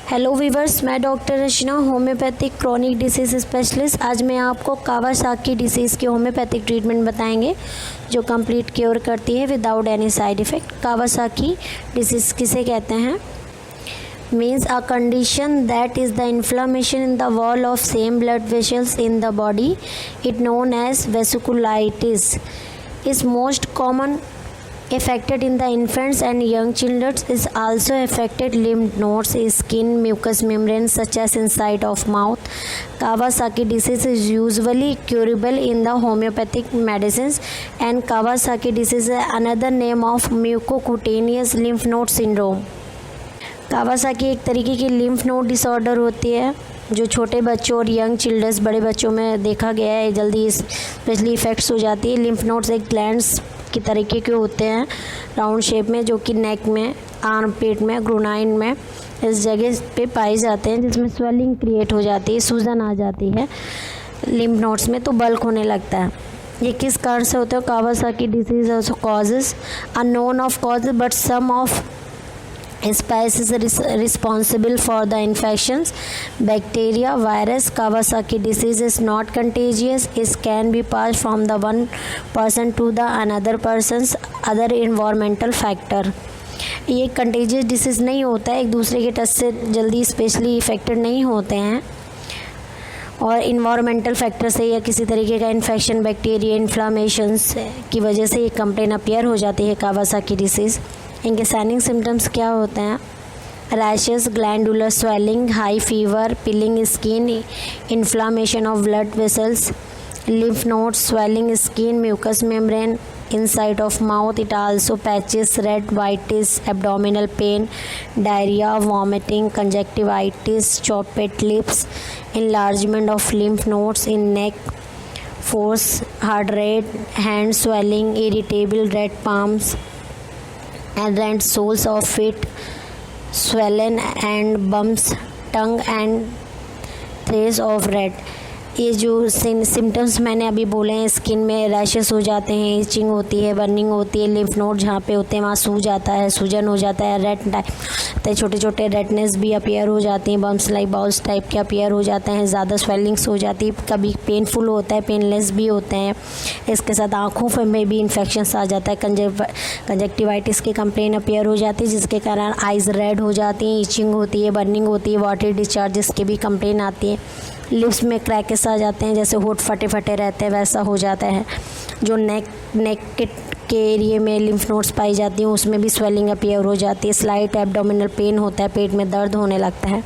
Hello viewers, मैं doctor Rachna, homeopathic chronic disease specialist. आज मैं आपको कावासाकी डिसीज़ की होम्योपैथिक ट्रीटमेंट बताएंगे जो कंप्लीट क्योर करती है without any side effect. Kawasaki disease किसे कहते हैं? Means a condition that is the inflammation in the wall of same blood vessels in the body, it known as vasculitis, is most common affected in the infants and young children. Is also affected lymph nodes, skin, mucous membranes such as inside of mouth. Kawasaki disease is usually curable in the homeopathic medicines, and Kawasaki disease is another name of mucocutaneous lymph node syndrome. Kawasaki एक तरीके की lymph node disorder होती है जो छोटे बच्चों और young children's, बड़े बच्चों में देखा गया है, जल्दी स्पेशली इफेक्ट्स हो जाती है। लिम्फ नोड्स एक ग्लैंड्स की तरीके के होते हैं राउंड शेप में, जो कि नेक में, आर्म पेट में, ग्रोनाइन में इस जगह पे पाए जाते हैं, जिसमें स्वेलिंग क्रिएट हो जाती है, सूजन आ जाती है लिम्फ नोड्स में, तो बल्क होने लगता है। ये किस कारण से होता है? Kawasaki disease also causes unknown of cause, but some of species responsible for the infections, bacteria, virus. Kawasaki disease is not contagious. It can be passed from the one person to the another person's other environmental factor. ये contagious disease नहीं होता है, एक दूसरे के touch से जल्दी specially affected नहीं होते हैं, और इन्वायरमेंटल फैक्टर से या किसी तरीके का इन्फेक्शन, बैक्टीरिया, इन्फ्लामेशंस की वजह से ये कंप्लेन अपीयर हो जाती है कावासाकी डिसीज़। इनके साइनिंग सिम्टम्स क्या होते हैं? Rashes, glandular swelling, high fever, peeling skin, inflammation of blood vessels, lymph nodes, swelling skin, mucous membrane inside of mouth. It also patches, red, whitish, abdominal pain, diarrhea, vomiting, conjunctivitis, chapped lips, enlargement of lymph nodes in neck, force, heart rate, hand swelling, irritable red palms and red soles of feet, swollen and bumps, tongue and trace of red. ये जो symptoms मैंने अभी बोले हैं, skin में rashes हो जाते हैं, इचिंग होती है, बर्निंग होती है, लिम्फ नोड जहाँ पे होते हैं वहाँ सूज जाता है, सूजन हो जाता है, रेड टाइप, छोटे छोटे रेडनेस भी अपीयर हो जाती हैं, बम्स लाइक बाउल्स टाइप के अपीयर हो जाते हैं, ज़्यादा स्वेलिंग्स हो जाती है, कभी पेनफुल होता है, पेनलेस भी होते हैं। इसके साथ आँखों में भी इन्फेक्शंस आ जाता है, कंजक्टिवाइटिस की कंप्लेन अपीयर हो जाती है, जिसके कारण आइज़ रेड हो जाती हैं, इचिंग होती है, बर्निंग होती है, वाटर डिस्चार्जेस की भी कंप्लेन आती है। लिप्स में क्रैकेस आ जाते हैं, जैसे होठ फटे फटे रहते हैं वैसा हो जाता है। जो नेक के एरिए में लिम्फ नोड्स पाई जाती हैं उसमें भी स्वेलिंग अपीयर हो जाती है। स्लाइट एब्डोमिनल पेन होता है, पेट में दर्द होने लगता है।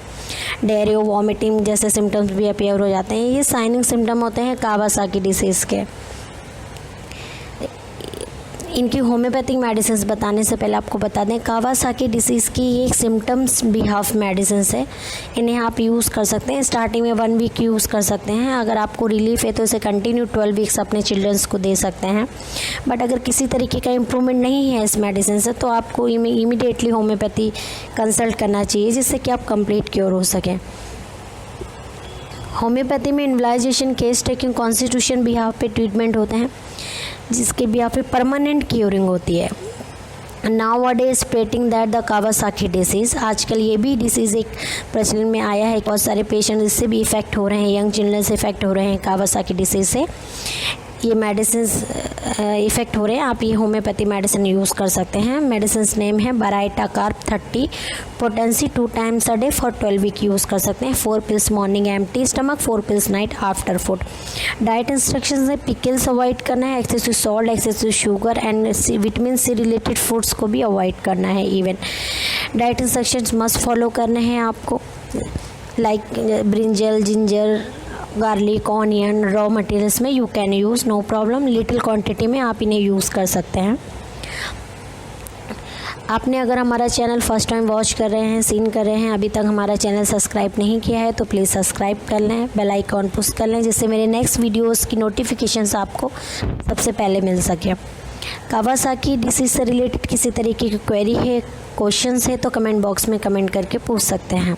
डायरिया, वॉमिटिंग जैसे सिम्टम्स भी अपीयर हो जाते हैं। ये साइनिंग सिम्टम होते हैं कावासाकी डिसीज़ के। इनकी होम्योपैथिक मेडिसिन बताने से पहले आपको बता दें, कावासाकी डिसीज़ की ये एक सिम्टम्स बिहाफ मेडिसिन है। इन्हें आप यूज़ कर सकते हैं, स्टार्टिंग में 1 वीक यूज़ कर सकते हैं। अगर आपको रिलीफ है तो इसे कंटिन्यू 12 वीक्स अपने चिल्ड्रंस को दे सकते हैं। बट अगर किसी तरीके का इम्प्रूवमेंट नहीं है इस मेडिसिन से, तो आपको इमीडिएटली होम्योपैथी कंसल्ट करना चाहिए, जिससे कि आप कंप्लीट क्योर हो सकें। होम्योपैथी में इन्वलाइजेशन, केस टेकिंग, कॉन्स्टिट्यूशन बिहाफ पे ट्रीटमेंट होते हैं, जिसके बिहाफ पे परमानेंट क्योरिंग होती है। Now word is spreading that the Kawasaki disease, आजकल ये भी डिसीज़ एक प्रचलन में आया है। बहुत सारे पेशेंट इससे भी इफ़ेक्ट हो रहे हैं, यंग चिल्ड्रन से इफ़ेक्ट हो रहे हैं कावासाकी डिसीज़ से। ये मेडिसिन इफ़ेक्ट हो रहे हैं, आप ये होम्योपैथी मेडिसिन यूज़ कर सकते हैं। मेडिसिन नेम है baryta carb 30, potency 2 times a day for 12 week use कर सकते हैं। 4 pills morning empty stomach, 4 pills night after food. Diet instructions है, पिकल्स अवॉइड करना है, excessive salt, excessive sugar and vitamin C related foods को भी avoid करना है। Even diet instructions must follow करने हैं आपको, like brinjal, ginger, garlic, onion, raw materials में you can use, no problem. Little quantity में आप इन्हें यूज़ कर सकते हैं। आपने अगर हमारा चैनल फर्स्ट टाइम वॉच कर रहे हैं, सीन कर रहे हैं, अभी तक हमारा चैनल सब्सक्राइब नहीं किया है, तो प्लीज़ सब्सक्राइब कर लें, बेल आइकॉन पुश कर लें, जिससे मेरे नेक्स्ट वीडियोस की नोटिफिकेशंस आपको सबसे पहले मिल सके। कावासाकी डिसीज़ से रिलेटेड किसी तरीके की क्वेरी है, क्वेश्चंस है, तो कमेंट बॉक्स में कमेंट करके पूछ सकते हैं।